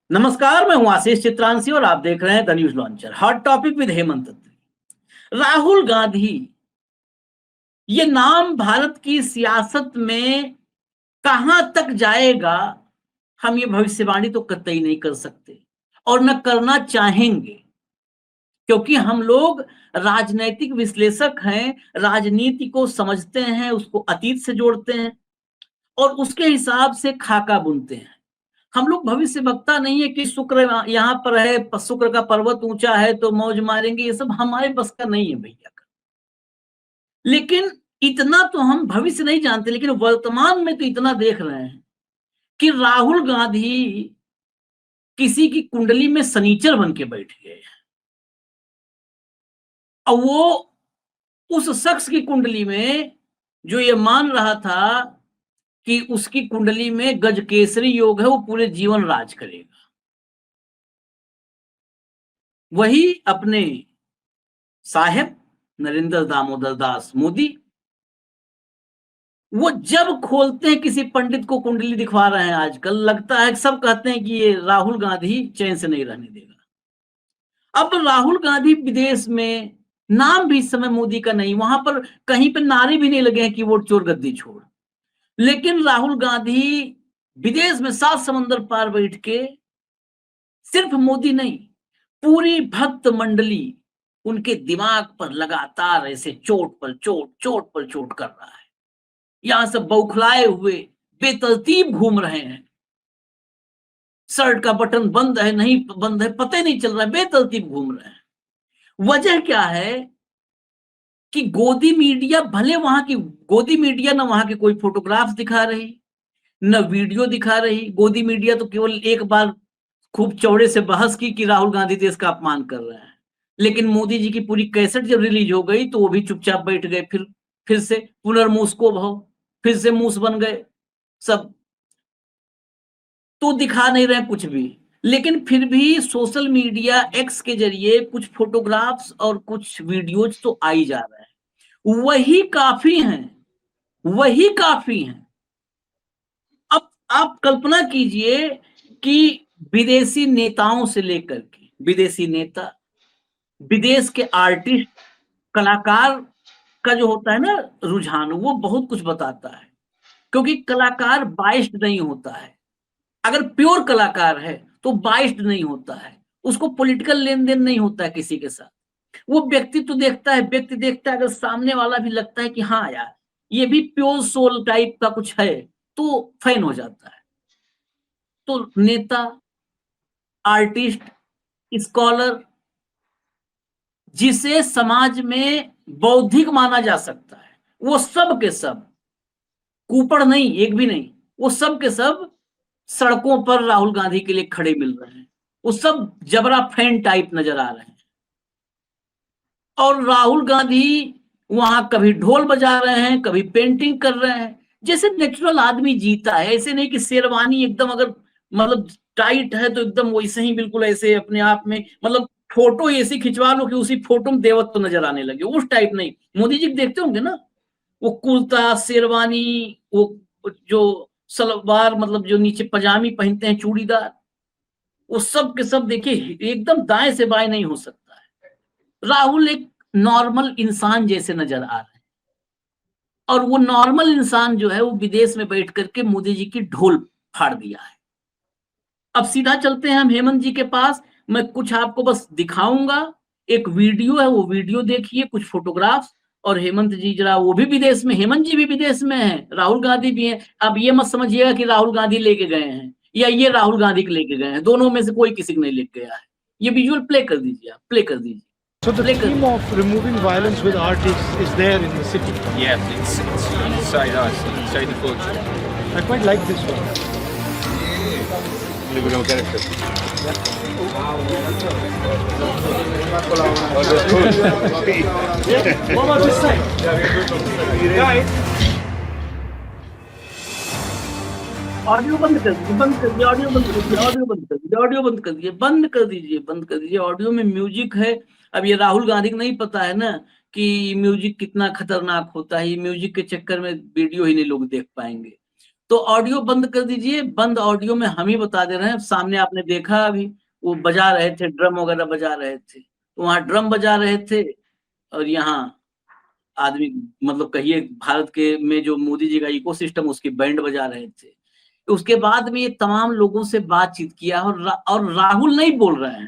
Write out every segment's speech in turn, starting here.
नमस्कार, मैं हूं आशीष चित्रांशी और आप देख रहे हैं the news launcher. Hot topic with Hemant Atri. Rahul Gandhi, ये नाम भारत की सियासत में कहां तक जाएगा, हम ये भविष्यवाणी तो कतई नहीं कर सकते और न करना चाहेंगे, क्योंकि हम लोग राजनैतिक विश्लेषक हैं, राजनीति को समझते हैं, उसको अतीत से जोड़ते हैं और उसके हिसाब से खाका बुनते हैं। हम लोग भविष्य वक्ता नहीं है कि शुक्र यहाँ पर है, शुक्र का पर्वत ऊंचा है तो मौज मारेंगे, ये सब हमारे बस का नहीं है भैया का। लेकिन इतना तो हम भविष्य नहीं जानते, लेकिन वर्तमान में तो इतना देख रहे हैं कि राहुल गांधी किसी की कुंडली में शनिचर बन के बैठ गए और वो उस शख्स की कुंडली में जो ये मान रहा था कि उसकी कुंडली में गजकेसरी योग है, वो पूरे जीवन राज करेगा, वही अपने साहेब नरेंद्र दामोदर दास मोदी, वो जब खोलते हैं किसी पंडित को कुंडली दिखवा रहे हैं आजकल, लगता है सब कहते हैं कि ये राहुल गांधी चैन से नहीं रहने देगा। अब राहुल गांधी विदेश में, नाम भी इस समय मोदी का नहीं, वहां पर कहीं पे नारे भी नहीं लगे हैं कि वोट चोर गद्दी छोड़, लेकिन राहुल गांधी विदेश में 7 समंदर पार बैठ के सिर्फ मोदी नहीं, पूरी भक्त मंडली उनके दिमाग पर लगातार ऐसे चोट पर चोट, चोट पर चोट कर रहा है। यहां से बौखलाए हुए बेतरतीब घूम रहे हैं, शर्ट का बटन बंद है नहीं बंद है पता ही नहीं चल रहा है, बेतरतीब घूम रहे हैं। वजह क्या है कि गोदी मीडिया, भले वहां की गोदी मीडिया ना वहां के कोई फोटोग्राफ्स दिखा रही, न वीडियो दिखा रही। गोदी मीडिया तो केवल एक बार खूब चौड़े से बहस की कि राहुल गांधी देश का अपमान कर रहे हैं, लेकिन मोदी जी की पूरी कैसेट जब रिलीज हो गई तो वो भी चुपचाप बैठ गए। फिर से पुनर्मूस को भव, फिर से मूस बन गए सब, तो दिखा नहीं रहे कुछ भी। लेकिन फिर भी सोशल मीडिया एक्स के जरिए कुछ फोटोग्राफ्स और कुछ वीडियोज तो आई जा रहे हैं, वही काफी हैं, वही काफी हैं। अब आप कल्पना कीजिए कि विदेशी नेताओं से लेकर के, विदेशी नेता, विदेश के आर्टिस्ट, कलाकार का जो होता है ना रुझान, वो बहुत कुछ बताता है, क्योंकि कलाकार बाइस्ड नहीं होता है। अगर प्योर कलाकार है तो बाइस्ड नहीं होता है, उसको पॉलिटिकल लेन देन नहीं होता है किसी के साथ। वो व्यक्तित्व देखता है, व्यक्ति देखता है, अगर सामने वाला भी लगता है कि हाँ यार ये भी प्योर सोल टाइप का कुछ है, तो फैन हो जाता है। तो नेता, आर्टिस्ट, स्कॉलर, जिसे समाज में बौद्धिक माना जा सकता है, वो सब के सब, कुपड़ नहीं एक भी नहीं, वो सब के सब सड़कों पर राहुल गांधी के लिए खड़े मिल रहे हैं। वो सब जबरा फैन टाइप नजर आ रहे हैं और राहुल गांधी वहां कभी ढोल बजा रहे हैं, कभी पेंटिंग कर रहे हैं, जैसे नेचुरल आदमी जीता है। ऐसे नहीं कि शेरवानी एकदम अगर मतलब टाइट है तो एकदम वैसे ही बिल्कुल ऐसे अपने आप में, मतलब फोटो ऐसी खिंचवा लो कि उसी फोटो में देवत्व तो नजर आने लगे, उस टाइप नहीं। मोदी जी देखते होंगे ना, वो कुर्ता शेरवानी, वो जो सलवार, मतलब जो नीचे पजामी पहनते हैं चूड़ीदार, वो सब के सब देखिए एकदम दाएं से बाएं नहीं हो सकता है। राहुल एक नॉर्मल इंसान जैसे नजर आ रहे हैं और वो नॉर्मल इंसान जो है वो विदेश में बैठ करके मोदी जी की ढोल फाड़ दिया है। अब सीधा चलते हैं हम हेमंत जी के पास। मैं कुछ आपको बस दिखाऊंगा, एक वीडियो है, वो वीडियो देखिए, कुछ फोटोग्राफ्स। और हेमंत जी जरा, वो भी विदेश में, हेमंत जी भी विदेश में है, राहुल गांधी भी है। अब ये मत समझिएगा कि राहुल गांधी लेके गए हैं या ये राहुल गांधी के लेके गए हैं, दोनों में से कोई किसी को नहीं लेके गया है। ये विजुअल प्ले कर दीजिए, आप प्ले कर दीजिए। So the theme of removing violence with art is there in the city. Yes, it's inside us, inside the culture. I quite like this one. We don't get it. What about this side? Guys. Audio बंद कर दीजिए, बंद कर दीजिए, audio बंद कर दीजिए, audio बंद कर दीजिए, ऑडियो बंद कर दीजिए, बंद कर दीजिए, बंद कर दीजिए। ऑडियो में म्यूजिक है। अब ये राहुल गांधी को नहीं पता है ना कि म्यूजिक कितना खतरनाक होता है। ये म्यूजिक के चक्कर में वीडियो ही नहीं लोग देख पाएंगे। तो ऑडियो बंद कर दीजिए। बंद ऑडियो में हम ही बता दे रहे हैं। सामने आपने देखा अभी वो बजा रहे थे, ड्रम वगैरह बजा रहे थे, तो वहां ड्रम बजा रहे थे और यहाँ आदमी, मतलब कहिए भारत के में जो मोदी जी का इकोसिस्टम, उसकी बैंड बजा रहे थे। उसके बाद में ये तमाम लोगों से बातचीत किया और राहुल नहीं बोल रहे हैं,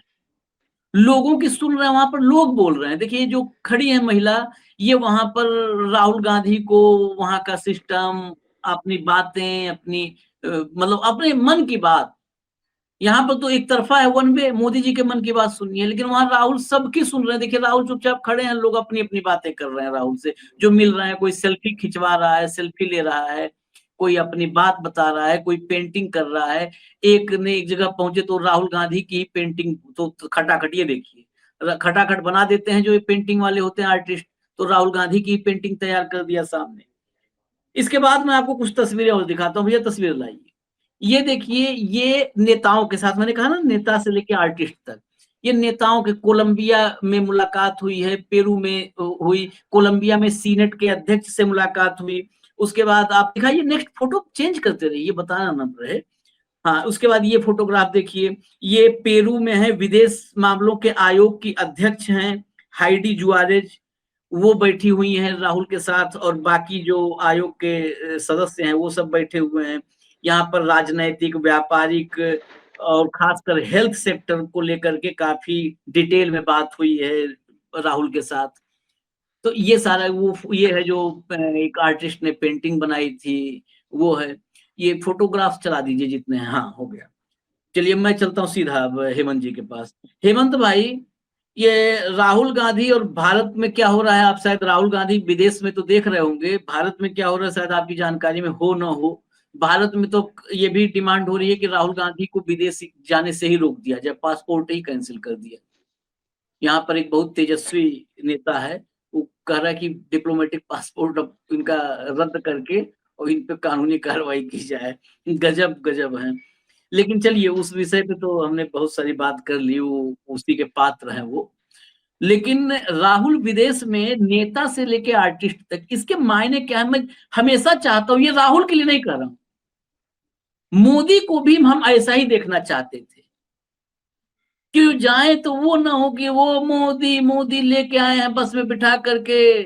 लोगों की सुन रहे हैं, वहां पर लोग बोल रहे हैं। देखिए जो खड़ी है महिला, ये वहां पर राहुल गांधी को, वहां का सिस्टम, अपनी बातें, अपनी मतलब अपने मन की बात, यहाँ पर तो एक तरफा है, वन वे, मोदी जी के मन की बात सुननी है, लेकिन वहां राहुल सबकी सुन रहे हैं। देखिए राहुल चुपचाप खड़े हैं, लोग अपनी अपनी बातें कर रहे हैं राहुल से, जो मिल रहे हैं, कोई सेल्फी खिंचवा रहा है, सेल्फी ले रहा है, कोई अपनी बात बता रहा है, कोई पेंटिंग कर रहा है। एक ने एक जगह पहुंचे तो राहुल गांधी की पेंटिंग, तो खटाखट, ये देखिए खटाखट बना देते हैं जो ये पेंटिंग वाले होते हैं आर्टिस्ट, तो राहुल गांधी की पेंटिंग तैयार कर दिया सामने। इसके बाद मैं आपको कुछ तस्वीरें और दिखाता हूँ, भैया तस्वीर लाइए। ये देखिए, ये नेताओं के साथ, मैंने कहा ना नेता से लेके आर्टिस्ट तक, ये नेताओं के, कोलंबिया में मुलाकात हुई है, पेरू में हुई, कोलंबिया में सीनेट के अध्यक्ष से मुलाकात हुई। उसके बाद आप दिखाइए, नेक्स्ट फोटो चेंज करते रहिए, बताना न रहे। हाँ, उसके बाद ये फोटोग्राफ देखिए, ये पेरू में है, विदेश मामलों के आयोग की अध्यक्ष हैं हाइडी जुआरेज, वो बैठी हुई हैं राहुल के साथ, और बाकी जो आयोग के सदस्य हैं वो सब बैठे हुए हैं। यहाँ पर राजनैतिक, व्यापारिक और खासकर हेल्थ सेक्टर को लेकर के काफी डिटेल में बात हुई है राहुल के साथ। तो ये सारा वो ये है जो एक आर्टिस्ट ने पेंटिंग बनाई थी, वो है। ये फोटोग्राफ चला दीजिए जितने हैं। हाँ, हो गया। चलिए मैं चलता हूँ सीधा अब हेमंत जी के पास। हेमंत भाई, ये राहुल गांधी और भारत में क्या हो रहा है, आप शायद राहुल गांधी विदेश में तो देख रहे होंगे, भारत में क्या हो रहा है शायद आपकी जानकारी में हो ना हो। भारत में तो ये भी डिमांड हो रही है कि राहुल गांधी को विदेश जाने से ही रोक दिया जाए, पासपोर्ट ही कैंसिल कर दिया। यहाँ पर एक बहुत तेजस्वी नेता है, वो कह रहा है कि डिप्लोमेटिक पासपोर्ट अब इनका रद्द करके और इन पे कानूनी कार्रवाई की जाए। गजब गजब है। लेकिन चलिए, उस विषय पे तो हमने बहुत सारी बात कर ली, वो उसी के पात्र हैं वो। लेकिन राहुल विदेश में नेता से लेके आर्टिस्ट तक, इसके मायने क्या है? मैं हमेशा चाहता हूं, ये राहुल के लिए नहीं कर रहा हूं, मोदी को भी हम ऐसा ही देखना चाहते थे। क्यों जाए तो वो ना हो कि वो मोदी मोदी लेके आए हैं बस में बिठा करके,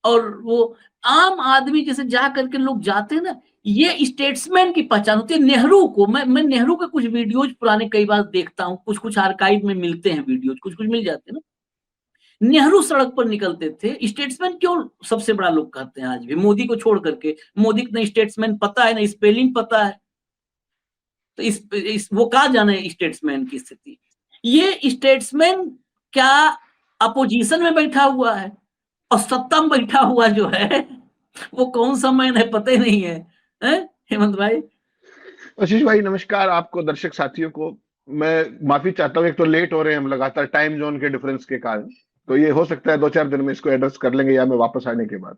और वो आम आदमी जैसे जा करके लोग जाते हैं ना, ये स्टेट्समैन की पहचान होती है। नेहरू को मैं नेहरू के कुछ वीडियोज पुराने कई बार देखता हूँ, कुछ कुछ आर्काइव में मिलते हैं वीडियोज, कुछ कुछ मिल जाते हैं ना। नेहरू सड़क पर निकलते थे। स्टेट्समैन क्यों सबसे बड़ा लोग कहते हैं आज भी, मोदी को छोड़ करके? मोदी को ना स्टेट्समैन पता है, ना स्पेलिंग पता है, तो इस वो कहा जाने स्टेट्समैन की स्थिति। ये स्टेट्समैन क्या अपोजिशन में बैठा हुआ है, और सत्ता में बैठा हुआ जो है वो कौन सा मैन है, पता ही नहीं है, हेमंत भाई? आशीष भाई नमस्कार, आपको, दर्शक साथियों को मैं माफी चाहता हूँ। एक तो लेट हो रहे हैं हम लगातार टाइम जोन के डिफरेंस के कारण, तो ये हो सकता है 2-4 दिन में इसको एड्रेस कर लेंगे, या मैं वापस आने के बाद।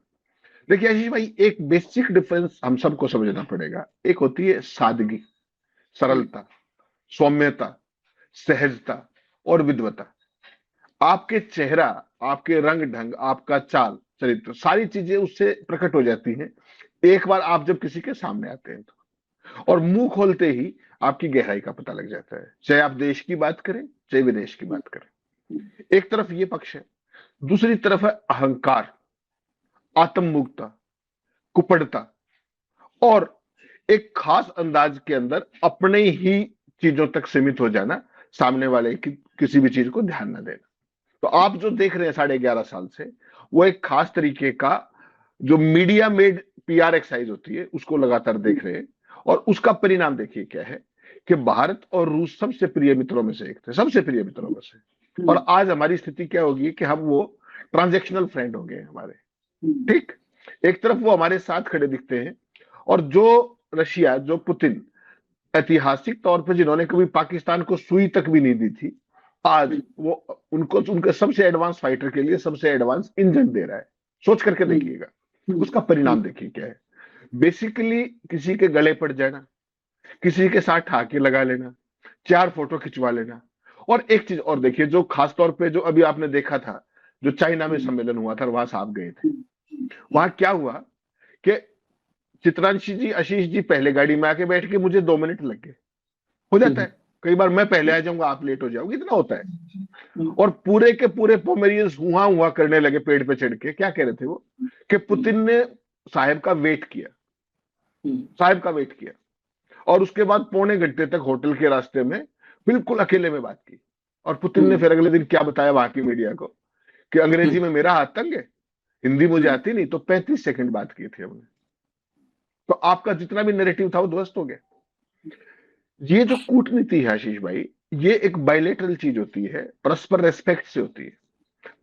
देखिए आशीष भाई, एक बेसिक डिफरेंस हम सबको समझना पड़ेगा। एक होती है सादगी, सरलता, सौम्यता, सहजता और विद्वता। आपके चेहरा, आपके रंग ढंग, आपका चाल चरित्र, सारी चीजें उससे प्रकट हो जाती हैं एक बार आप जब किसी के सामने आते हैं तो। और मुंह खोलते ही आपकी गहराई का पता लग जाता है, चाहे आप देश की बात करें चाहे विदेश की बात करें। एक तरफ ये पक्ष है, दूसरी तरफ है अहंकार, आत्ममुक्ता, कुपड़ता, और एक खास अंदाज के अंदर अपने ही चीजों तक सीमित हो जाना, सामने वाले की किसी भी चीज को ध्यान न देना। तो आप जो देख रहे हैं 11.5 साल से, वो एक खास तरीके का जो मीडिया मेड पीआर एक्सरसाइज होती है उसको लगातार देख रहे हैं। और उसका परिणाम देखिए क्या है कि भारत और रूस सबसे प्रिय मित्रों में से एक थे, सबसे प्रिय मित्रों में से, और आज हमारी स्थिति क्या होगी कि हम वो ट्रांजैक्शनल फ्रेंड हो गए हमारे। ठीक, एक तरफ वो हमारे साथ खड़े दिखते हैं, और जो रशिया, जो पुतिन, ऐतिहासिक तौर पर जिन्होंने कभी पाकिस्तान को सुई तक भी नहीं दी थी, आज वो उनको, उनके सबसे एडवांस फाइटर के लिए सबसे एडवांस इंजन दे रहा है। सोच करके देखिएगा, उसका परिणाम देखिए क्या है। बेसिकली किसी के गले पड़ जाना, किसी के साथ ठाके लगा लेना, 4 फोटो खिंचवा लेना। और एक चीज और देखिए, जो खास तौर पे जो अभी आपने देखा था, जो चाइना में सम्मेलन हुआ था, वहां साहब गए थे, वहां क्या हुआ कि चित्रांशी जी, आशीष जी पहले गाड़ी में आके बैठ के, मुझे 2 मिनट लग गए। हो जाता है कई बार, मैं पहले आ जाऊंगा, आप लेट हो जाओगे, इतना होता है। और पूरे के पूरे पोमेरियंस हुआ हुआ करने लगे पेड़ पे चढ़ के। क्या कह रहे थे वो, कि पुतिन ने साहब का वेट किया, साहब का वेट किया, और उसके बाद पौने घंटे तक होटल के रास्ते में बिल्कुल अकेले में बात की। और पुतिन ने फिर अगले दिन क्या बताया वहां की मीडिया को, कि अंग्रेजी में मेरा हाथ तंग है, हिंदी मुझे आती नहीं, तो 35 सेकंड बात की थी हमने। तो आपका जितना भी नैरेटिव था वो ध्वस्त हो गया। ये जो कूटनीति है आशीष भाई, ये एक बायलेटरल चीज होती है, परस्पर रेस्पेक्ट से होती है।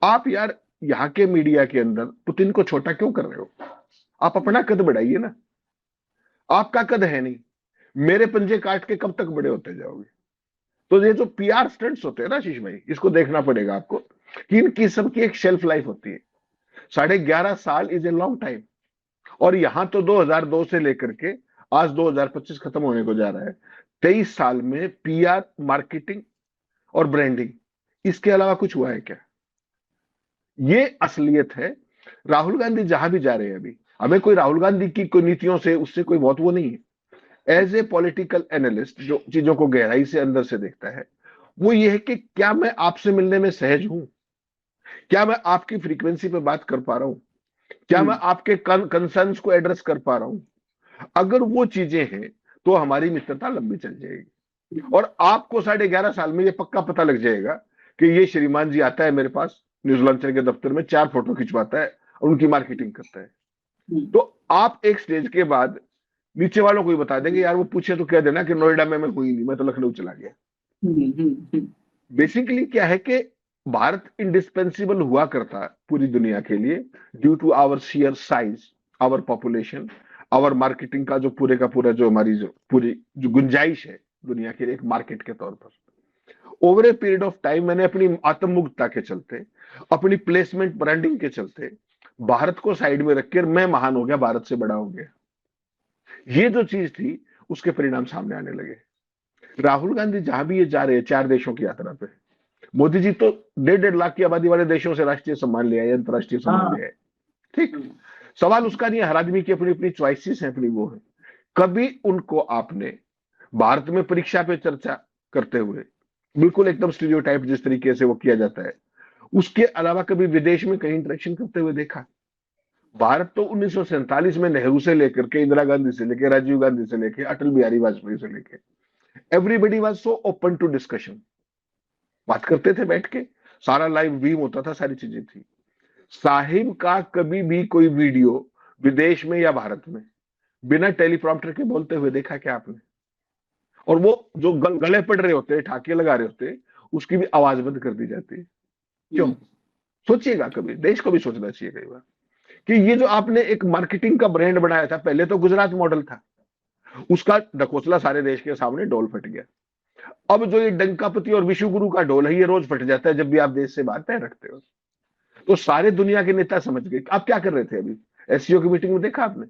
आप यार यहाँ के मीडिया के अंदर पुतिन को छोटा क्यों कर रहे हो? आप अपना कद बढ़ाइए ना। आपका कद है नहीं, मेरे पंजे काट के कब तक बड़े होते जाओगे? तो ये जो पीआर स्टंट्स होते हैं ना आशीष भाई, इसको देखना पड़ेगा आपको, कि इनकी सबकी एक शेल्फ लाइफ होती है। 11.5 साल इज ए लॉन्ग टाइम। और यहां तो 2002 से लेकर के आज 2025 खत्म होने को जा रहा है, 23 साल में पीआर, मार्केटिंग और ब्रांडिंग, इसके अलावा कुछ हुआ है क्या? ये असलियत है। राहुल गांधी जहां भी जा रहे हैं, अभी हमें कोई राहुल गांधी की कोई नीतियों से, उससे कोई बहुत वो नहीं है। एज ए पॉलिटिकल एनालिस्ट जो चीजों को गहराई से अंदर से देखता है, वो ये है कि क्या मैं आपसे मिलने में सहज हूं, क्या मैं आपकी फ्रीक्वेंसी पे बात कर पा रहा हूं, क्या मैं आपके कंसर्न्स को एड्रेस कर पा रहा हूं। अगर वो चीजें हैं तो हमारी मित्रता लंबी चल जाएगी। और आपको 11.5 साल में ये पक्का पता लग जाएगा कि ये श्रीमान जी आता है मेरे पास न्यूजीलैंड के दफ्तर में, 4 फोटो खिंचवाता है और उनकी मार्केटिंग करता है। तो आप एक स्टेज के बाद नीचे वालों को ही बता देंगे, यार वो पूछे तो कह देना कि नोएडा में मैं हुई नहीं, मैं तो लखनऊ चला गया। बेसिकली क्या है कि भारत इंडिस्पेंसिबल हुआ करता पूरी दुनिया के लिए, due to our share size, our population, our marketing का जो पूरे का पूरा जो हमारी जो पूरी जो गुंजाइश है दुनिया के लिए एक मार्केट के तौर पर। Over a period of time मैंने अपनी आत्ममुग्धता के चलते, अपनी प्लेसमेंट ब्रांडिंग के चलते भारत को साइड में रखकर मैं महान हो गया, भारत से बड़ा हो गया। ये जो चीज थी उसके परिणाम सामने आने लगे। राहुल गांधी जहां भी ये जा रहे हैं 4 देशों की यात्रा पे, मोदी जी तो 1.5 लाख की आबादी वाले देशों से राष्ट्रीय सम्मान ले आए, अंतरराष्ट्रीय सम्मान ले आए। ठीक, सवाल उसका नहीं है, हर आदमी की अपनी अपनी चॉइसेस है, अपनी वो है। कभी उनको आपने भारत में परीक्षा पे चर्चा करते हुए, बिल्कुल एकदम स्टीरियोटाइप जिस तरीके से वो किया जाता है, उसके अलावा कभी विदेश में कहीं इंटरेक्शन करते हुए देखा? भारत तो 1947 में नेहरू से लेकर के, इंदिरा गांधी से लेकर, राजीव गांधी से लेकर, अटल बिहारी वाजपेयी से लेकर, everybody was so open to discussion. बात करते थे बैठ के, सारा लाइव बीम होता था, सारी चीजें थी। साहिब का कभी भी कोई वीडियो विदेश में या भारत में बिना टेलीप्रॉम्प्टर के बोलते हुए देखा क्या आपने? और वो जो गले पड़ रहे होते, ठाके लगा रहे होते, उसकी भी आवाज बंद कर दी जाती है। क्यों? सोचिएगा, कभी देश को भी सोचना चाहिए कई बार, कि ये जो आपने एक मार्केटिंग का ब्रांड बनाया था, पहले तो गुजरात मॉडल था, उसका ढकोसला सारे देश के सामने डोल फट गया। अब जो ये डंकापति और विश्व गुरु का डोल है, ये रोज फट जाता है जब भी आप देश से बाहर पैर रखते हो। तो सारे दुनिया के नेता समझ गए। आप क्या कर रहे थे अभी एससीओ की मीटिंग में, देखा आपने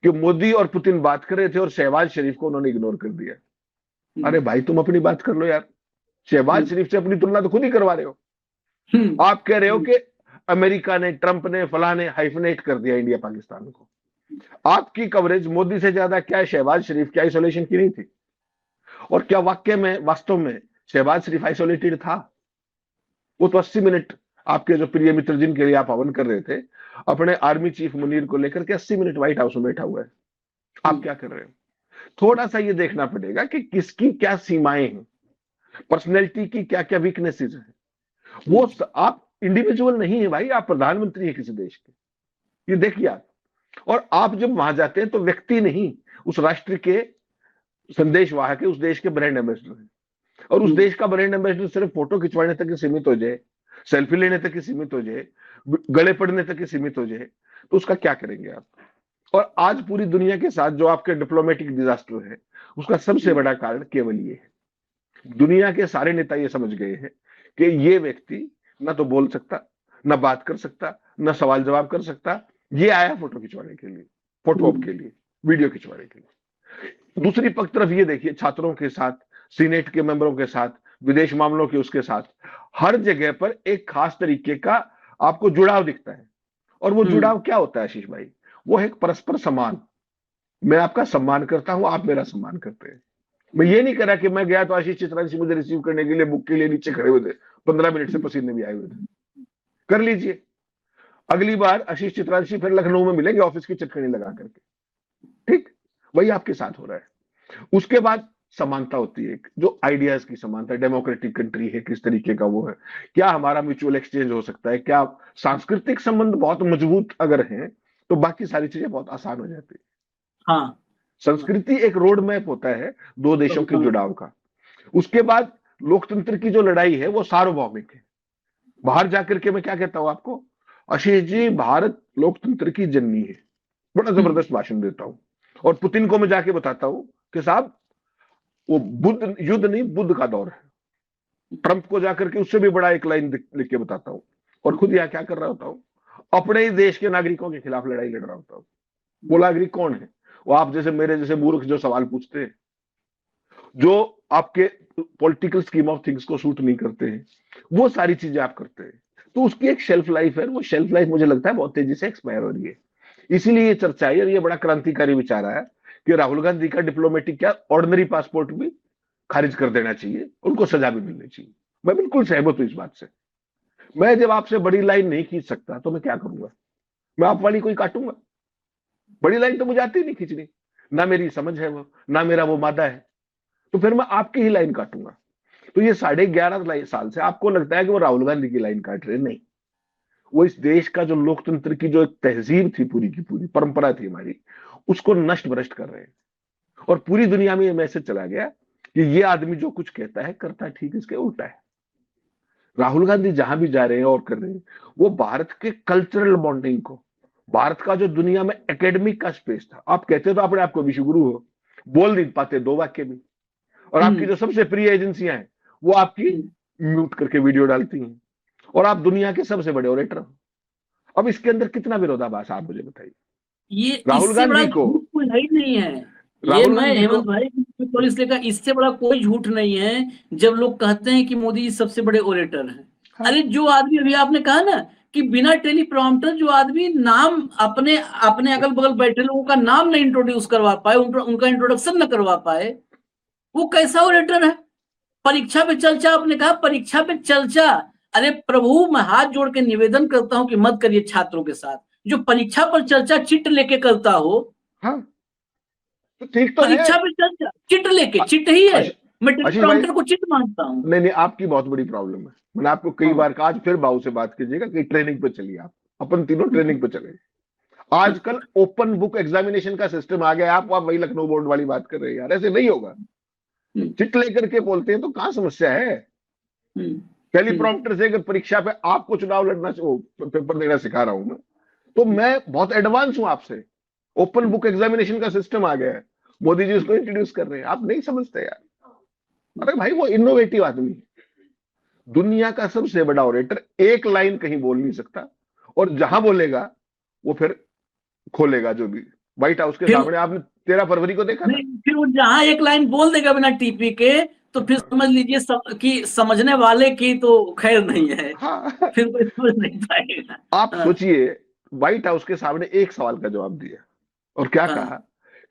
कि मोदी और पुतिन बात कर रहे थे और शहबाज शरीफ को उन्होंने इग्नोर कर दिया। अरे भाई तुम अपनी बात कर लो यार, शहबाज शरीफ से अपनी तुलना तो खुद ही करवा रहे हो। आप कह रहे हो कि अमेरिका ने, ट्रंप ने, फला ने हाइफनेट कर दिया इंडिया पाकिस्तान को। आपकी कवरेज मोदी से ज्यादा क्या है शहबाज शरीफ की आइसोलेशन की नहीं थी? और क्या वाक्य में, वास्तव में शहबाज शरीफ आइसोलेटेड था? वो तो 80 मिनट आपके जो प्रिय मित्र जिनके लिए आप हवन कर रहे थे, अपने आर्मी चीफ मुनीर को लेकर के 80 मिनट व्हाइट हाउस में बैठा हुआ है। आप क्या कर रहे हो? थोड़ा सा ये देखना पड़ेगा कि किसकी क्या सीमाएं हैं, पर्सनैलिटी की क्या क्या वीकनेसेस हैं। वो आप इंडिविजुअल नहीं है भाई, आप प्रधानमंत्री है किसी देश के, ये देखिए आप। और आप जब वहां जाते हैं तो व्यक्ति नहीं, उस राष्ट्र के संदेशवाहक है, उस देश के ब्रांड एम्बेसडर है। और उस देश का ब्रांड एम्बेसडर सिर्फ फोटो खिंचवाने तक ही सीमित हो जाए, सेल्फी लेने तक ही सीमित हो जाए, गले पड़ने तक ही सीमित हो जाए, तो उसका क्या करेंगे आप? और आज पूरी दुनिया के साथ जो आपके डिप्लोमेटिक डिजास्टर है, उसका सबसे बड़ा कारण केवल ये है। दुनिया के सारे नेता ये समझ गए हैं कि ये व्यक्ति ना तो बोल सकता, ना बात कर सकता, ना सवाल जवाब कर सकता, ये आया फोटो खिंचवाने के लिए, फोटो ऑप के लिए, वीडियो खिंचवाने के लिए। दूसरी तरफ ये देखिए, छात्रों के साथ, सीनेट के मेंबरों के साथ, विदेश मामलों के उसके साथ, हर जगह पर एक खास तरीके का आपको जुड़ाव दिखता है। और वो जुड़ाव क्या होता है आशीष भाई? वो है एक परस्पर सम्मान, मैं आपका सम्मान करता हूं, आप मेरा सम्मान करते हैं। मैं ये नहीं करा कि मैं गया तो आशीष चित्रांशी मुझे रिसीव करने के लिए बुक के लिए नीचे खड़े हुए थे, 15 मिनट से पसीने भी आए हुए थे। कर लीजिए, अगली बार आशीष चित्रांशी फिर लखनऊ में मिलेंगे ऑफिस की चटकनी लगा करके, ठीक? वही आपके साथ हो रहा है। उसके बाद समानता होती है, जो आइडियाज की समानता, डेमोक्रेटिक कंट्री है, किस तरीके का वो है, क्या हमारा म्यूचुअल एक्सचेंज हो सकता है, क्या सांस्कृतिक संबंध बहुत मजबूत अगर हैं तो बाकी सारी चीजें बहुत आसान हो जाती है। हाँ, संस्कृति एक रोड मैप होता है दो देशों के जुड़ाव का। उसके बाद लोकतंत्र की जो लड़ाई है वो सार्वभौमिक है। बाहर जाकर के मैं क्या कहता हूं आपको, आशीष जी भारत लोकतंत्र की जननी है, बड़ा जबरदस्त भाषण देता हूं, और पुतिन को मैं जाके बताता हूं कि साहब वो बुद्ध युद्ध नहीं, बुद्ध का दौर है। ट्रंप को जाकर के उससे भी बड़ा एक लाइन लिख के बताता हूं, और खुद यहाँ क्या कर रहा होता हूं, अपने ही देश के नागरिकों के खिलाफ लड़ाई लड़ रहा होता हूं। वो नागरिक कौन है? वो आप जैसे मेरे जैसे मूर्ख जो सवाल पूछते हैं, जो आपके पॉलिटिकल स्कीम ऑफ थिंग्स को सूट नहीं करते हैं, वो सारी चीजें आप करते हैं। तो उसकी एक शेल्फ लाइफ है, वो शेल्फ लाइफ मुझे लगता है बहुत तेजी से एक्सपायर हो रही है। इसीलिए ये चर्चा है और ये बड़ा क्रांतिकारी विचार है कि राहुल गांधी का डिप्लोमेटिक क्या ऑर्डिनरी पासपोर्ट भी खारिज कर देना चाहिए, उनको सजा भी मिलनी चाहिए। मैं बिल्कुल सहमत हूं इस बात से। मैं जब आपसे बड़ी लाइन नहीं खींच सकता तो मैं क्या करूंगा? मैं आप वाली कोई काटूंगा? बड़ी लाइन तो मुझे आती नहीं खींचनी, ना मेरी समझ है वो, ना मेरा वो मादा है, तो फिर मैं आपकी ही लाइन काटूंगा। तो ये 11.5 साल से आपको लगता है कि वो राहुल गांधी की लाइन काट रहे, नहीं, वो इस देश का जो लोकतंत्र की जो एक तहजीब थी, पूरी की पूरी परंपरा थी हमारी, उसको नष्ट भ्रष्ट कर रहे हैं। और पूरी दुनिया में ये मैसेज चला गया कि ये आदमी जो कुछ कहता है करता है ठीक इसके उल्टा है। राहुल गांधी जहां भी जा रहे हैं और कर रहे हैं, वो भारत के कल्चरल बॉन्डिंग को, भारत का जो दुनिया में एकेडमिक का स्पेस था, आप कहते तो अपने आपको विश्वगुरु हो, बोल नहीं पाते 2 वाक्य भी, और आपकी जो सबसे प्रिय एजेंसियां हैं वो आपकी म्यूट करके वीडियो डालती हैं, और आप दुनिया के सबसे बड़े ऑरेटर हो। अब इसके अंदर कितना विरोधाभास आप मुझे बताइए। ये राहुल इससे बड़ा गांधी को, झूठ कोई है ही नहीं है। ये राहुल मैं गांधी को, हेमंत भाई पुलिस लेकर, इससे बड़ा कोई झूठ नहीं है जब लोग कहते हैं कि मोदी जी सबसे बड़े ओरेटर हैं। हाँ, अरे जो आदमी, अभी आपने कहा ना कि बिना टेलीप्रॉम्प्टर जो आदमी नाम अपने अपने अगल बगल बैठे लोगों का नाम नहीं इंट्रोड्यूस करवा पाए, उनका इंट्रोडक्शन न करवा पाए, वो कैसा ओरेटर है? परीक्षा पे चर्चा, आपने कहा परीक्षा पे चर्चा। अरे प्रभु, मैं हाथ जोड़ के निवेदन करता हूं कि मत करिए छात्रों के साथ। जो परीक्षा पर चर्चा चिट लेके करता हो, हाँ, तो ठीक तो है। परीक्षा पे चर्चा चिट लेके, चिट ही है। मैं आशीष भाई, टेलीप्रॉम्प्टर को चिट मानता हूँ। नहीं नहीं, आपकी बहुत बड़ी प्रॉब्लम है। मैंने आपको कई हाँ, बार कहा, आज फिर बाबू से बात कीजिएगा कि ट्रेनिंग पे चलिए, आप अपन तीनों ट्रेनिंग पे चले। आजकल ओपन बुक एग्जामिनेशन का सिस्टम आ गया, आप वही लखनऊ बोर्ड वाली बात कर रहे हैं यार, ऐसे नहीं होगा। चिट लेकर के बोलते हैं तो कहां समस्या है? टेलीप्रॉम्प्टर से अगर परीक्षा पे आपको चुनाव लड़ना, पेपर देना सिखा रहा हूं मैं, तो मैं बहुत एडवांस हूं आपसे। ओपन बुक एग्जामिनेशन का सिस्टम आ गया है, मोदी जी उसको इंट्रोड्यूस कर रहे हैं, आप नहीं समझते यार। अरे भाई, वो इनोवेटिव आदमी, दुनिया का सबसे बड़ा ऑरेटर, एक लाइन कहीं बोल नहीं सकता, और जहां बोलेगा वो फिर खोलेगा जो भी। व्हाइट हाउस के सामने आपने 13 फरवरी को देखा ना, फिर वो जहां एक लाइन बोल देगा बिना टीपी के, तो फिर समझ लीजिए कि समझने वाले की तो खैर नहीं है। हाँ, फिर कोई समझ नहीं पाएगा। आप सोचिए, व्हाइट हाउस के सामने एक सवाल का जवाब दिया और क्या कहा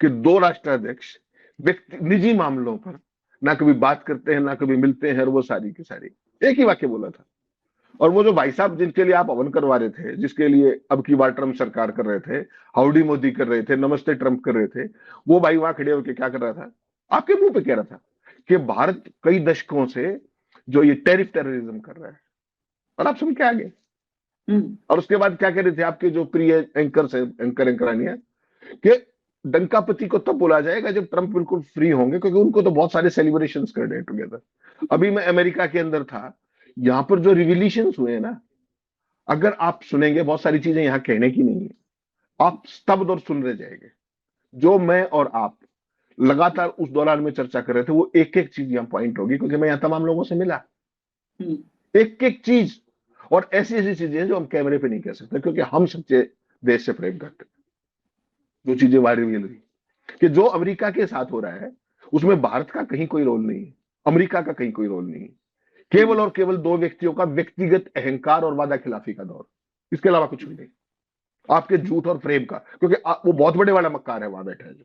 कि 2 राष्ट्राध्यक्ष व्यक्ति निजी मामलों पर ना कभी बात करते हैं, ना कभी मिलते हैं, और वो सारी की सारी, एक ही वाक्य बोला था। और वो जो भाई साहब जिनके लिए आप हवन करवा रहे थे, जिसके लिए अब की बार ट्रंप सरकार कर रहे थे, हाउडी मोदी कर रहे थे, नमस्ते ट्रंप कर रहे थे, वो भाई वहां खड़े होकर क्या कर रहा था? आपके मुंह पे कह रहा था कि भारत कई दशकों से जो ये टेररिज्म कर रहा है, और आप सुन के आ गए। और उसके बाद क्या कह रहे थे आपके जो प्रिय एंकरानिया, कि डंकापति को तब बोला जाएगा जब ट्रंप बिल्कुल फ्री होंगे, क्योंकि उनको तो बहुत सारे सेलिब्रेशंस करने टुगेदर। अभी मैं अमेरिका के अंदर था, यहां पर जो रिवोल्यूशंस हुए ना, अगर आप सुनेंगे, बहुत सारी चीजें यहां कहने की नहीं है, आप स्तब्ध और सुन रहे जाएंगे। जो मैं और आप लगातार उस दौरान में चर्चा कर रहे थे, वो एक एक चीज यहां पॉइंट होगी, क्योंकि मैं यहां तमाम लोगों से मिला, एक एक चीज, और ऐसी ऐसी चीजें जो हम कैमरे पे नहीं कह सकते, क्योंकि हम सच्चे देश से प्रेम करते हैं। जो चीजें वहां रिवील हुई कि जो अमेरिका के साथ हो रहा है, उसमें भारत का कहीं कोई रोल नहीं है, अमेरिका का कहीं कोई रोल नहीं है, केवल और केवल 2 व्यक्तियों का व्यक्तिगत अहंकार और वादा खिलाफी का दौर, इसके अलावा कुछ भी नहीं। आपके झूठ और प्रेम का, क्योंकि वो बहुत बड़े वाला मक्कार है वहां बैठा है जो,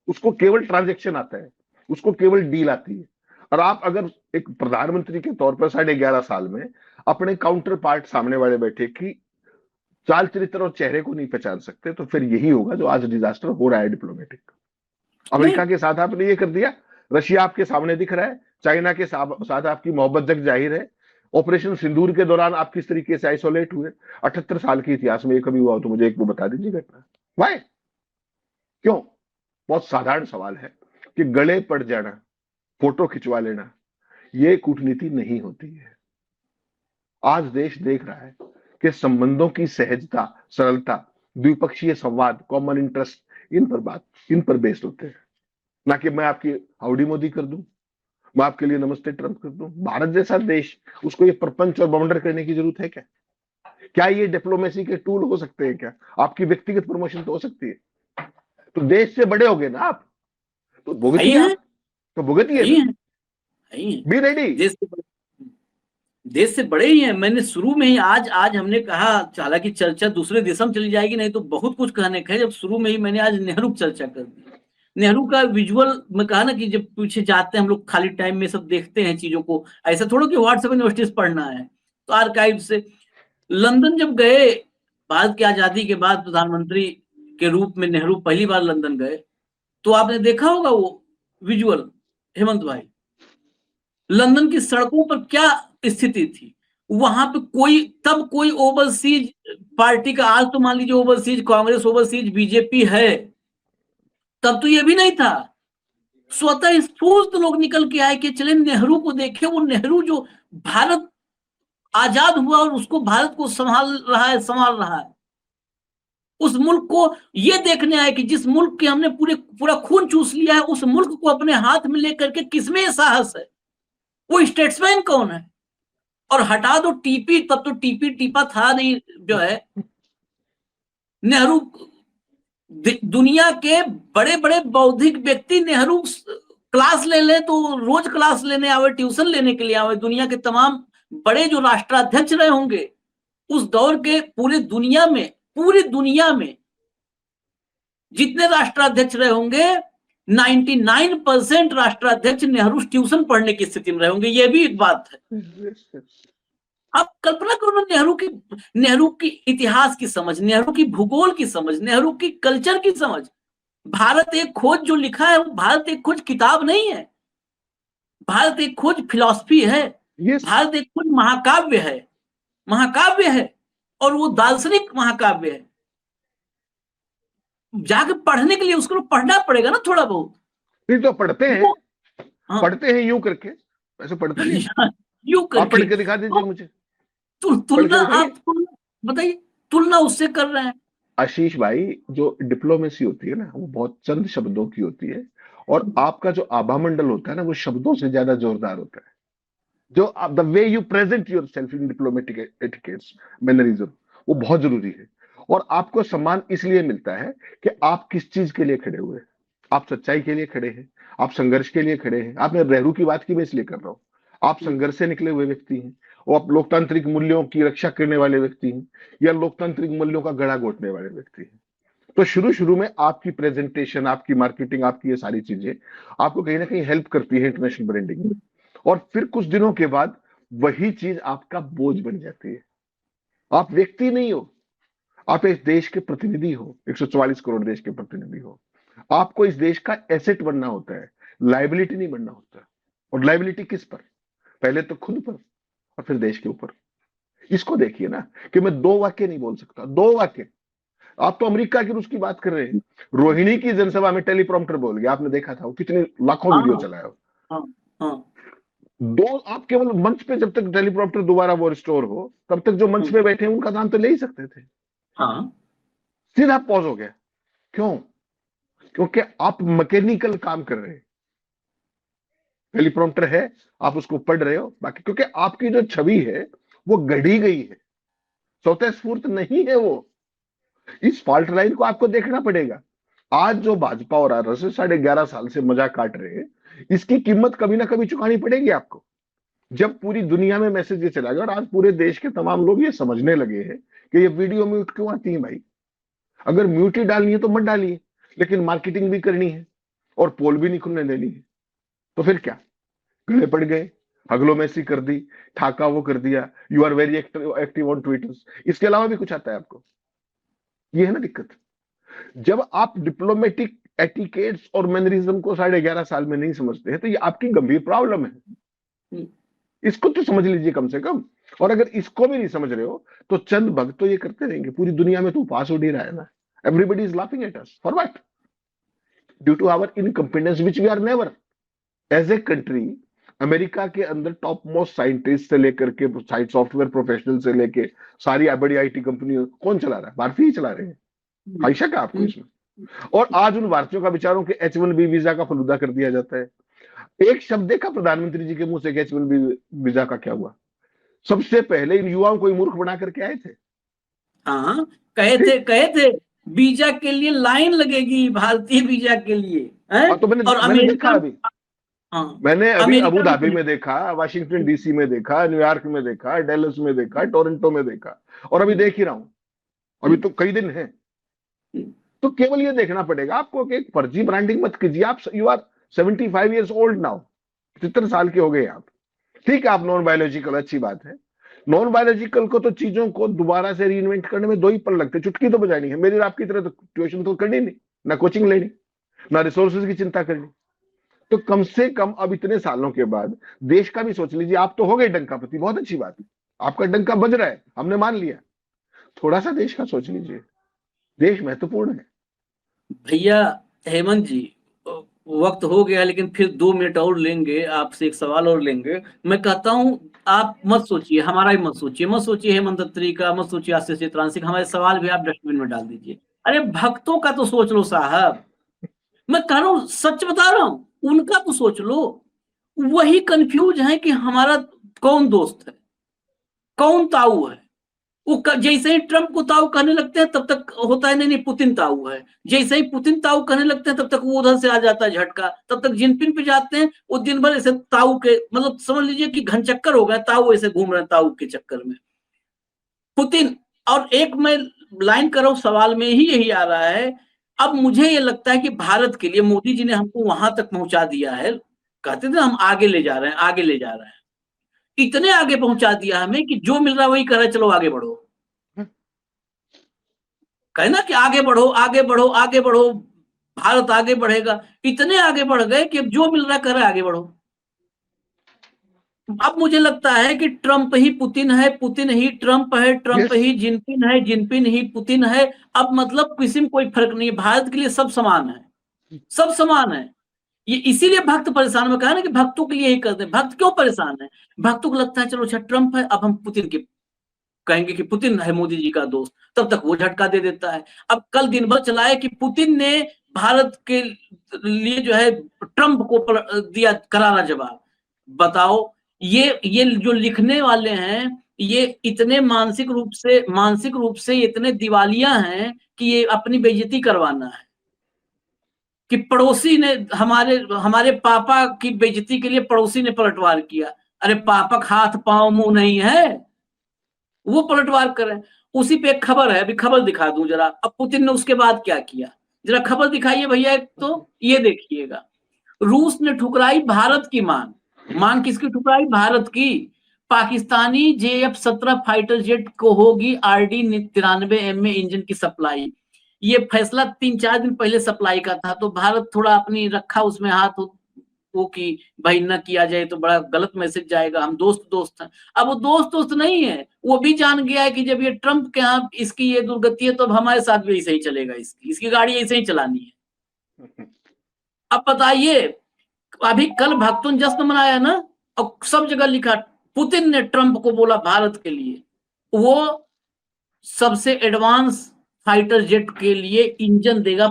उसको केवल ट्रांजैक्शन आता है, उसको केवल डील आती है। और आप अगर एक प्रधानमंत्री के तौर पर 11.5 साल में अपने काउंटर पार्ट सामने वाले बैठे की चाल चरित्र और चेहरे को नहीं पहचान सकते, तो फिर यही होगा जो आज डिजास्टर हो रहा है डिप्लोमेटिक। अमेरिका के साथ आपने ये कर दिया, रशिया आपके सामने दिख रहा है, चाइना के साथ आपकी मोहब्बत जग जाहिर है। ऑपरेशन सिंदूर के दौरान आप किस तरीके से आइसोलेट हुए, 78 साल के इतिहास में ये कभी हुआ हो तो मुझे एक वो बता दीजिए घटना। वाई, क्यों? बहुत साधारण सवाल है कि गले पड़ जाना, फोटो खिंचवा लेना, ये कूटनीति नहीं होती है। आज देश देख रहा है कि संबंधों की सहजता, सरलता, द्विपक्षीय संवाद, कॉमन इंटरेस्ट, इन पर बेस्ड होते हैं, ना कि मैं आपकी हाउडी मोदी कर दूं, मैं आपके लिए नमस्ते ट्रंप कर दूं। भारत जैसा देश, उसको ये प्रपंच और बाउंडर करने की जरूरत है क्या? क्या ये डिप्लोमेसी के टूल हो सकते हैं क्या? आपकी व्यक्तिगत प्रमोशन तो हो सकती है, तो देश से बड़े हो गए ना आप, तो भुगतिए आप, तो भुगतिए, बी रेडी। देश से बड़े ही हैं। मैंने शुरू में ही आज हमने कहा, हालांकि चर्चा दूसरे देशों में चली जाएगी, नहीं तो बहुत कुछ कहने का है। जब शुरू में ही मैंने आज नेहरू की चर्चा कर दी, नेहरू का विजुअल में कहा ना कि जब पीछे जाते हैं हम लोग, खाली टाइम में सब देखते हैं चीजों को, ऐसा थोड़ा कि व्हाट्सएप यूनिवर्सिटीज पढ़ना है, तो आर्काइव से। लंदन जब गए, भारत की आजादी के बाद प्रधानमंत्री के रूप में नेहरू पहली बार लंदन गए, तो आपने देखा होगा वो विजुअल, हेमंत भाई, लंदन की सड़कों पर क्या स्थिति थी। वहां पे कोई ओवरसीज पार्टी का, आज तो मान लीजिए ओवरसीज कांग्रेस, ओवरसीज बीजेपी है, तब तो ये भी नहीं था। स्वतः स्फूर्त लोग निकल के आए कि चले नेहरू को देखे, वो नेहरू जो भारत आजाद हुआ और उसको, भारत को संभाल रहा है, उस मुल्क को ये देखने आए कि जिस मुल्क के हमने पूरा खून चूस लिया है, उस मुल्क को अपने हाथ में लेकर के किसमें साहस है, वो स्टेट्समैन कौन है। और हटा दो टीपी, तब तो टीपी टीपा था नहीं, जो है नेहरू, दुनिया के बड़े बड़े बौद्धिक व्यक्ति नेहरू क्लास ले ले तो रोज क्लास लेने आवे, ट्यूशन लेने के लिए आवे। दुनिया के तमाम बड़े जो राष्ट्राध्यक्ष रहे होंगे उस दौर के, पूरी दुनिया में जितने राष्ट्राध्यक्ष रहे होंगे, 99% राष्ट्राध्यक्ष नेहरू ट्यूशन पढ़ने की स्थिति में रहे होंगे। ये भी एक बात है। आप कल्पना करो, नेहरू की इतिहास की समझ, नेहरू की भूगोल की समझ, नेहरू की कल्चर की समझ। भारत एक खोज जो लिखा है, वो भारत एक खोज किताब नहीं है, भारत एक खोज फिलॉसफी है। भारत एक खोज महाकाव्य है, और वो दार्शनिक महाकाव्य है। जाके पढ़ने के लिए उसको पढ़ना पड़ेगा ना थोड़ा बहुत। फिर तो पढ़ते हैं, पढ़ते हैं यूं करके, वैसे पढ़ते नहीं यूं करके। आप पढ़ के दिखा दीजिए मुझे। तुलना आप बताइए, तुलना उससे कर रहे हैं। आशीष भाई, जो डिप्लोमेसी होती है ना, वो बहुत चंद शब्दों की होती है, और आपका जो आभा मंडल होता है ना, वो शब्दों से ज्यादा जोरदार होता है। जो the way you present your self in diplomatic etiquettes, mannerism, वो बहुत जरूरी है। और आपको सम्मान इसलिए मिलता है कि आप किस चीज के लिए खड़े हुए हैं। आप सच्चाई के लिए खड़े हैं, आप संघर्ष के लिए खड़े हैं। आपने नेहरू की बात की, मैं इसलिए कर रहा हूं, आप संघर्ष से निकले हुए व्यक्ति हैं, और आप लोकतांत्रिक मूल्यों की रक्षा करने वाले व्यक्ति हैं, या लोकतांत्रिक मूल्यों का गड़ा घोटने वाले व्यक्ति हैं। तो शुरू में आपकी प्रेजेंटेशन, आपकी मार्केटिंग, आपकी ये सारी चीजें आपको कहीं ना कहीं हेल्प करती है इंटरनेशनल ब्रांडिंग में, और फिर कुछ दिनों के बाद वही चीज आपका बोझ बन जाती है। आप व्यक्ति नहीं हो, आप इस देश के प्रतिनिधि हो, 144 करोड़ देश के प्रतिनिधि हो। आपको इस देश का एसेट बनना होता है, लायबिलिटी नहीं बनना होता। और लायबिलिटी किस पर? पहले तो खुद पर, और फिर देश के ऊपर। इसको देखिए ना, कि मैं 2 वाक्य नहीं बोल सकता, 2 वाक्य। आप तो अमेरिका की, उसकी बात कर रहे हैं, रोहिणी की जनसभा में टेलीप्रॉम्प्टर बोल गया, आपने देखा था वो कितने लाखों वीडियो चलाया। आप केवल मंच पे, जब तक टेलीप्रॉम्प्टर दोबारा वो रिस्टोर हो, तब तक जो मंच पे बैठे हैं उनका नाम तो ले ही सकते थे। सीधा पॉज हो गया। क्यों? क्योंकि आप मैकेनिकल काम कर रहे हैं। टेलीप्रॉम्प्टर है, आप उसको पढ़ रहे हो, बाकी क्योंकि आपकी जो छवि है वो गढ़ी गई है, स्वतः स्फूर्त नहीं है वो। इस फॉल्ट लाइन को आपको देखना पड़ेगा। आज जो भाजपा और आरएसएस 11.5 साल से मजाक काट रहे हैं, इसकी कीमत कभी ना कभी चुकानी पड़ेगी आपको। जब पूरी दुनिया में मैसेज ये चला गया, और आज पूरे देश के तमाम लोग ये समझने लगे हैं कि ये वीडियो म्यूट क्यों आती है भाई। अगर म्यूट ही डालनी है तो मत डालिए, लेकिन मार्केटिंग भी करनी है और पोल भी नहीं खुलने देनी है। तो फिर क्या, गले पड़ गए, हगलोमेसी कर दी, ठाका वो कर दिया, you are very active on Twitters. इसके अलावा भी कुछ आता है आपको? ये है ना दिक्कत। जब आप डिप्लोमेटिक एटिकेट्स और मैनरिज्म को 11.5 साल में नहीं समझते हैं तो ये आपकी गंभीर प्रॉब्लम है। इसको तो समझ लीजिए कम से कम। और अगर इसको भी नहीं समझ रहे हो तो चंद भक्त तो ये करते रहेंगे, पूरी दुनिया में तो उपवास उड़ ही रहा है ना। Everybody is laughing at us for what? Due to our incompetence which we are never as a country. America के अंदर टॉप मोस्ट साइंटिस्ट से लेकर के सॉफ्टवेयर प्रोफेशनल से लेके सारी बड़ी आईटी कंपनी कौन चला रहा है? भारतीय ही चला रहे हैं। आयशा का आपको इसमें? और आज उन भारतीयों का विचारों के H1B वीजा का फलूदा कर दिया जाता है। एक शब्द देखा प्रधानमंत्री जी के मुंह से H1B वीजा का क्या हुआ? सबसे पहले इन युवाओं को मूर्ख बना करके आए थे। हाँ, कहे थे वीजा के लिए लाइन लगेगी, भारतीय वीजा के लिए है? तो मैंने अमेरिका देखा अभी, हाँ, मैंने अभी अमेरिका अबू में धाबी में देखा, वाशिंगटन डीसी में देखा, न्यूयॉर्क में देखा, डेलस में देखा, टोरंटो में देखा, और अभी देख ही रहा हूं। अभी तो कई दिन है। तो केवल ये देखना पड़ेगा आपको कि एक फर्जी ब्रांडिंग मत कीजिए। आप you are 75 years old now, 75 साल के हो गए आप। ठीक है, आप नॉन बायोलॉजिकल, अच्छी बात है। नॉन बायोलॉजिकल को तो चीजों को दोबारा से रीइन्वेंट करने में 2 ही पल लगते, चुटकी तो बजानी है। मेरी और आपकी तरह तो ट्यूशन तो करनी नहीं, ना कोचिंग लेनी, ना रिसोर्सेज की चिंता करनी। तो कम से कम अब इतने सालों के बाद देश का भी सोच लीजिए। आप तो हो गए डंकापति, बहुत अच्छी बात है, आपका डंका बज रहा है, हमने मान लिया। थोड़ा सा देश का सोच लीजिए, देश महत्वपूर्ण है। भैया हेमंत जी, वक्त हो गया, लेकिन फिर 2 मिनट और लेंगे, आपसे एक सवाल और लेंगे। मैं कहता हूं आप मत सोचिए, हमारा ही मत सोचिए हेमंत अत्री का, मत सोचिए आशीष चित्रांशी का, हमारे सवाल भी आप डस्टबिन में डाल दीजिए। अरे भक्तों का तो सोच लो साहब, मैं कह रहा हूं, सच बता रहा हूं, उनका तो सोच लो। वही कंफ्यूज है कि हमारा कौन दोस्त है, कौन ताऊ है। वो जैसे ही ट्रंप को ताऊ कहने लगते हैं तब तक होता है नहीं पुतिन ताऊ है। जैसे ही पुतिन ताऊ कहने लगते हैं तब तक वो उधर से आ जाता है झटका। तब तक जिनपिन पे जाते हैं, वो दिन भर ऐसे ताऊ के, मतलब समझ लीजिए कि घन चक्कर हो गया, ताऊ ऐसे घूम रहे हैं ताऊ के चक्कर में, पुतिन। और एक मैं लाइन कर रहा हूं, सवाल में ही यही आ रहा है। अब मुझे ये लगता है कि भारत के लिए मोदी जी ने हमको वहां तक पहुंचा दिया है, कहते थे हम आगे ले जा रहे हैं, आगे ले जा रहे हैं, इतने आगे पहुंचा दिया हमें कि जो मिल रहा है वही कर रहे, चलो आगे बढ़ो। कहना कि आगे बढ़ो आगे बढ़ो आगे बढ़ो, भारत आगे बढ़ेगा। इतने आगे बढ़ गए कि अब जो मिल रहा है कर रहे आगे बढ़ो। अब मुझे लगता है कि ट्रंप ही पुतिन है, पुतिन ही ट्रंप है, ट्रंप ही जिनपिन है, जिनपिन ही पुतिन है। अब मतलब किसी में कोई फर्क नहीं है, भारत के लिए सब समान है, सब समान है। ये इसीलिए भक्त परेशान, में कहा ना कि भक्तों के लिए ही करते हैं। भक्त क्यों परेशान है? भक्तों को लगता है चलो अच्छा ट्रंप है, अब हम पुतिन के कहेंगे कि पुतिन है मोदी जी का दोस्त, तब तक वो झटका दे देता है। अब कल दिन भर चलाए कि पुतिन ने भारत के लिए जो है ट्रंप को दिया करारा जवाब। बताओ, ये जो लिखने वाले हैं ये इतने मानसिक रूप से इतने दिवालिया हैं कि ये अपनी बेइज्जती करवाना है कि पड़ोसी ने हमारे पापा की बेइज्जती के लिए पड़ोसी ने पलटवार किया। अरे पापा का हाथ पांव मुंह नहीं है, वो पलटवार करें। उसी पे एक खबर है, अभी खबर दिखा दूं जरा। अब पुतिन ने उसके बाद क्या किया, जरा खबर दिखाइए भैया। एक तो ये देखिएगा, रूस ने ठुकराई भारत की मांग किसकी ठुकराई? भारत की। पाकिस्तानी JF-17 फाइटर जेट को होगी RD-93M इंजन की सप्लाई। ये फैसला 3-4 दिन पहले सप्लाई का था, तो भारत थोड़ा अपनी रखा उसमें हाथ वो कि भाई न किया जाए तो बड़ा गलत मैसेज जाएगा, हम दोस्त हैं। अब वो दोस्त नहीं है, वो भी जान गया है कि जब ये ट्रंप के यहाँ इसकी ये दुर्गति है तो अब हमारे साथ भी ऐसे ही चलेगा, इसकी गाड़ी ऐसे ही चलानी है। अब बताइए, अभी कल भक्तों ने जश्न मनाया ना, और सब जगह लिखा पुतिन ने ट्रंप को बोला भारत के लिए वो सबसे एडवांस फाइटर जेट के लिए इंजन देगा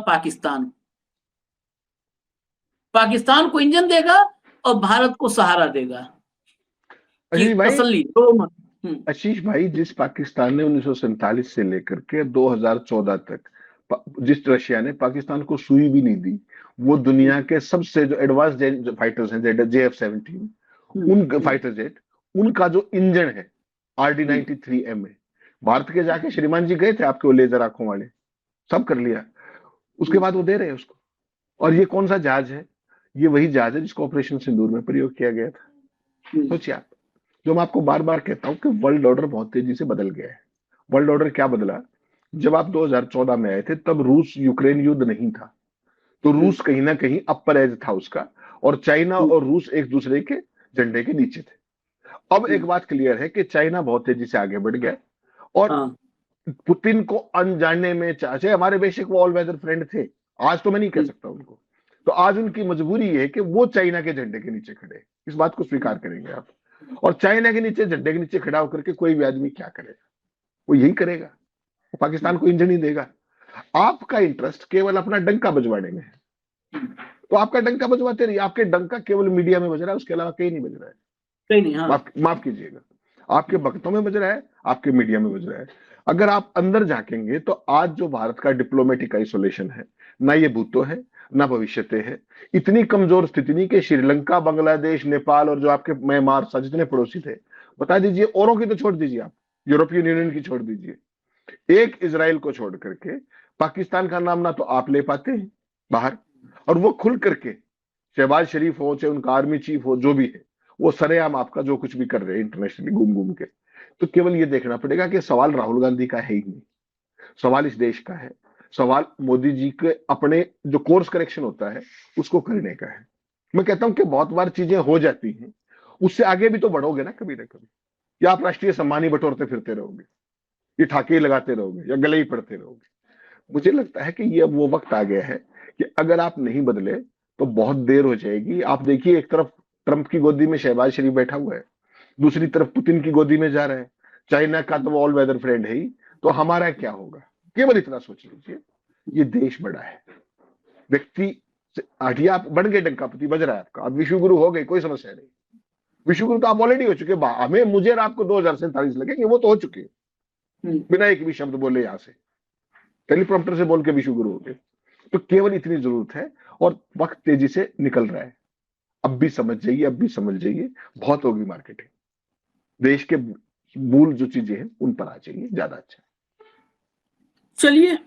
पाकिस्तान को इंजन देगा और भारत को सहारा देगा। आशीष भाई, जिस पाकिस्तान ने 1947 से लेकर के 2014 तक जिस रशिया ने पाकिस्तान को सुई भी नहीं दी, वो दुनिया के सबसे जो एडवांस फाइटर्स हैं JF-17 उन फाइटर जेट, उनका जो इंजन है RD-93M है। भारत के जाके श्रीमान जी गए थे आपके वो लेजर आंखों वाले, सब कर लिया। उसके बाद वो दे रहे हैं उसको। और ये कौन सा जहाज है? ये वही जहाज है जिसको ऑपरेशन सिंदूर में प्रयोग किया गया था। सोचिए आप, जो मैं आपको बार बार कहता हूं कि वर्ल्ड ऑर्डर बहुत तेजी से बदल गया है। वर्ल्ड ऑर्डर क्या बदला? जब आप 2014 में आए थे तब रूस यूक्रेन युद्ध नहीं था, तो रूस कहीं ना कहीं अपर एज था उसका, और चाइना और रूस एक दूसरे के झंडे के नीचे थे। अब एक बात क्लियर है कि चाइना बहुत तेजी से आगे बढ़ गया, और पुतिन को अनजाने में, चाहे हमारे बेशक वो ऑल वेदर फ्रेंड थे, आज तो मैं नहीं कह सकता उनको, तो आज उनकी मजबूरी है कि वो चाइना के झंडे के नीचे खड़े। इस बात को स्वीकार करेंगे आप? और चाइना के नीचे, झंडे के नीचे खड़ा होकर के कोई भी आदमी क्या करेगा? वो यही करेगा, वो पाकिस्तान को इंजन ही देगा। आपका इंटरेस्ट केवल अपना डंका बजवाने में है, तो आपका डंका बजवाते रहिए। आपके डंका केवल मीडिया में बज रहा है, उसके अलावा कहीं नहीं बज रहा है। कहीं नहीं। हाँ। माफ कीजिएगा, आपके वक्तों में बज रहा है, आपके मीडिया में बज रहा है। अगर आप अंदर झांकेंगे तो आज जो भारत का डिप्लोमेटिक आइसोलेशन है, ना ये भूतों है ना भविष्यते है। इतनी कमजोर स्थिति नहीं कि श्रीलंका, बांग्लादेश, नेपाल और जो आपके म्यांमार सा जितने पड़ोसी थे, बता दीजिए, औरों की तो छोड़ दीजिए, आप यूरोपियन यूनियन की छोड़ दीजिए, एक इजराइल को छोड़ करके पाकिस्तान का नाम ना तो आप ले पाते हैं बाहर, और वो खुल करके, शहबाज शरीफ हो चाहे उनका आर्मी चीफ हो, जो भी है, वो सरेआम आपका जो कुछ भी कर रहे हैं इंटरनेशनली घूम घूम के। तो केवल ये देखना पड़ेगा कि सवाल राहुल गांधी का है ही नहीं, सवाल इस देश का है, सवाल मोदी जी के अपने जो कोर्स करेक्शन होता है उसको करने का है। मैं कहता हूं कि बहुत बार चीजें हो जाती हैं, उससे आगे भी तो बढ़ोगे ना कभी ना कभी, या आप राष्ट्रीय सम्मान ही बटोरते फिरते रहोगे, ये ठाके ही लगाते रहोगे, या गले ही पड़ते रहोगे। मुझे लगता है कि ये अब वो वक्त आ गया है कि अगर आप नहीं बदले तो बहुत देर हो जाएगी। आप देखिए, एक तरफ ट्रंप की गोदी में शहबाज शरीफ बैठा हुआ है, दूसरी तरफ पुतिन की गोदी में जा रहा है, चाइना का तो ऑल वेदर फ्रेंड है ही, तो हमारा क्या होगा? केवल इतना सोच लीजिए, ये देश बड़ा है, व्यक्ति हटिया आप बन गए, डंकापति बज रहा है आपका, अब विश्वगुरु हो गए, कोई समस्या नहीं। विश्वगुरु तो आप ऑलरेडी हो चुके, हमें मुझे और आपको 2047 लगेंगे, वो तो हो चुके हैं बिना एक भी शब्द बोले, यहां से टेलीप्रॉम्प्टर से बोल के विश्वगुरु हो गए। तो केवल इतनी जरूरत है, और वक्त तेजी से निकल रहा है। अब भी समझ जाइए, अब भी समझ जाइए, बहुत होगी मार्केटिंग, देश के मूल जो चीजें हैं उन पर आ जाइए, ज्यादा अच्छा। चलिए,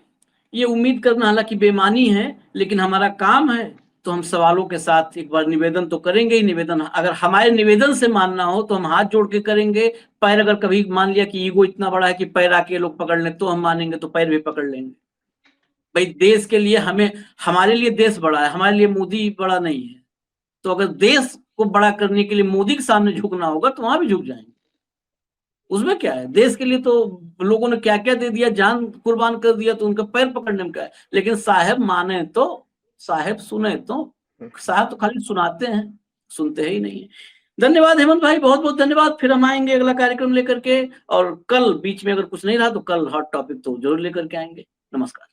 ये उम्मीद करना हालांकि बेमानी है, लेकिन हमारा काम है, तो हम सवालों के साथ एक बार निवेदन तो करेंगे ही। निवेदन अगर हमारे निवेदन से मानना हो तो हम हाथ जोड़ के करेंगे। पैर अगर कभी मान लिया कि ईगो इतना बड़ा है कि पैर आके लोग पकड़ लें तो हम मानेंगे, तो पैर भी पकड़ लेंगे। भाई देश के लिए हमारे लिए देश बड़ा है, हमारे लिए मोदी बड़ा नहीं है। तो अगर देश को बड़ा करने के लिए मोदी के सामने झुकना होगा तो वहां भी झुक जाएंगे, उसमें क्या है। देश के लिए तो लोगों ने क्या क्या दे दिया, जान कुर्बान कर दिया, तो उनका पैर पकड़ने में क्या है। लेकिन साहब माने तो, साहब सुने तो, साहब तो खाली सुनाते हैं, सुनते ही नहीं है। धन्यवाद हेमंत भाई, बहुत बहुत धन्यवाद। फिर हम आएंगे अगला कार्यक्रम लेकर के, और कल बीच में अगर कुछ नहीं रहा तो कल हॉट टॉपिक तो जरूर लेकर के आएंगे। नमस्कार।